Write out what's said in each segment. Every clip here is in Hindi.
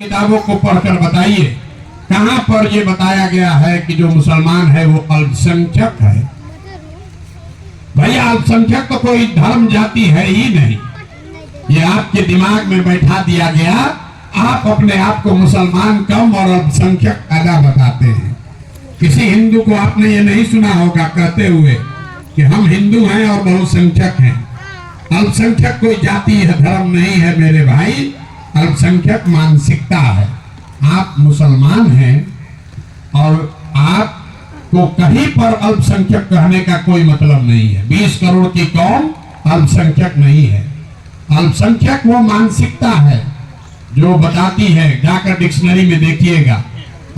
किताबों को पढ़कर बताइए कहां पर ये बताया गया है कि जो मुसलमान है वो अल्पसंख्यक है। भैया अल्पसंख्यक तो कोई धर्म जाति है ही नहीं, ये आपके दिमाग में बैठा दिया गया। आप अपने आप को मुसलमान कम और अल्पसंख्यक ज्यादा बताते हैं। किसी हिंदू को आपने ये नहीं सुना होगा कहते हुए कि हम हिंदू हैं और बहुसंख्यक हैं। अल्पसंख्यक कोई जाति है, धर्म नहीं है मेरे भाई, अल्पसंख्यक मानसिकता है। आप मुसलमान हैं और आपको कहीं पर अल्पसंख्यक कहने का कोई मतलब नहीं है। 20 करोड़ की कौम अल्पसंख्यक नहीं है। अल्पसंख्यक वो मानसिकता है जो बताती है, जाकर डिक्शनरी में देखिएगा,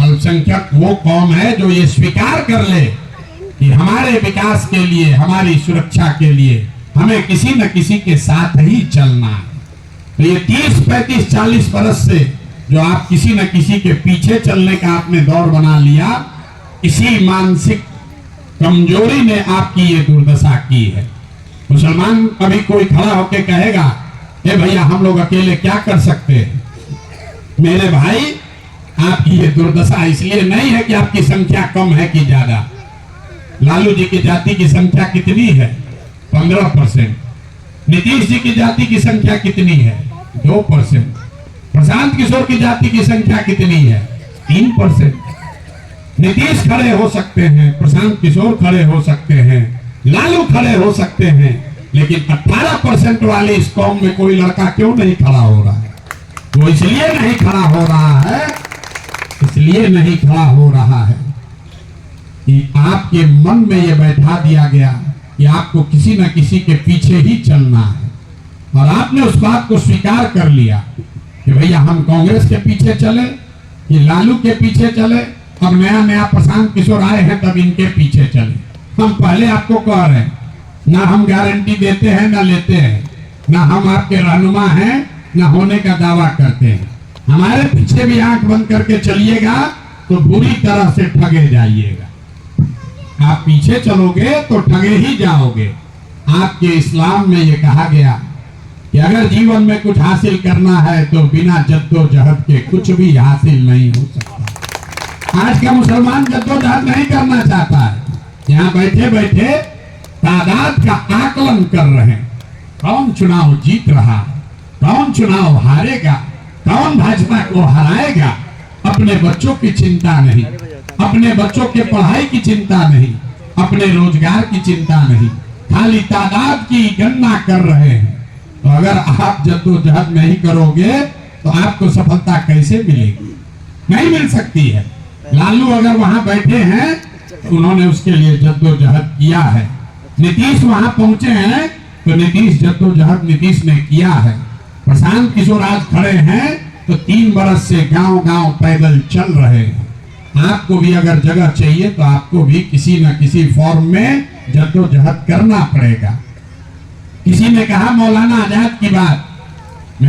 अल्पसंख्यक वो कौम है जो ये स्वीकार कर ले कि हमारे विकास के लिए, हमारी सुरक्षा के लिए हमें किसी न किसी के साथ ही चलना है। तो ये 30, 35, 40 बरस से जो आप किसी न किसी के पीछे चलने का आपने दौर बना लिया, इसी मानसिक कमजोरी ने आपकी ये दुर्दशा की है। मुसलमान कभी कोई खड़ा होकर कहेगा ए भैया हम लोग अकेले क्या कर सकते हैं? मेरे भाई आपकी ये दुर्दशा इसलिए नहीं है कि आपकी संख्या कम है कि ज्यादा। लालू जी की जाति की संख्या कितनी है? 15%। नीतीश जी की जाति की संख्या कितनी है? 2%। प्रशांत किशोर की जाति की संख्या कितनी है? 3%। नीतीश खड़े हो सकते हैं, प्रशांत किशोर खड़े हो सकते हैं, लालू खड़े हो सकते हैं, लेकिन 18% वाले इस कौम में कोई लड़का क्यों नहीं खड़ा हो रहा है? वो इसलिए नहीं खड़ा हो रहा है, इसलिए नहीं खड़ा हो रहा है कि आपके मन में ये बैठा दिया गया कि आपको किसी न किसी के पीछे ही चलना है। और आपने उस बात को स्वीकार कर लिया कि भैया हम कांग्रेस के पीछे चले, कि लालू के पीछे चले, अब नया नया प्रशांत किशोर आए हैं तब इनके पीछे चले। हम पहले आपको कह रहे हैं, ना हम गारंटी देते हैं ना लेते हैं, ना हम आपके रहनुमा हैं ना होने का दावा करते हैं। हमारे पीछे भी आंख बंद करके चलिएगा तो बुरी तरह से ठगे जाइएगा। आप पीछे चलोगे तो ठगे ही जाओगे। आपके इस्लाम में ये कहा गया कि अगर जीवन में कुछ हासिल करना है तो बिना जद्दोजहद के कुछ भी हासिल नहीं हो सकता। आज का मुसलमान जद्दोजहद नहीं करना चाहता है। यहाँ बैठे बैठे तादाद का आकलन कर रहे हैं, कौन चुनाव जीत रहा है, कौन चुनाव हारेगा, कौन भाजपा को हराएगा। अपने बच्चों की चिंता नहीं, अपने बच्चों के पढ़ाई की चिंता नहीं, अपने रोजगार की चिंता नहीं, खाली तादाद की गणना कर रहे हैं। तो अगर आप जद्दोजहद नहीं करोगे तो आपको सफलता कैसे मिलेगी? नहीं मिल सकती है। लालू अगर वहां बैठे हैं तो उन्होंने उसके लिए जद्दोजहद किया है। नीतीश वहां पहुंचे हैं तो नीतीश जद्दोजहद नीतीश ने किया है। प्रशांत किशोर आज खड़े हैं तो 3 बरस से गांव गांव पैदल चल रहे हैं। आपको भी अगर जगह चाहिए तो आपको भी किसी न किसी फॉर्म में जद्दोजहद करना पड़ेगा। किसी ने कहा मौलाना आजाद की बात,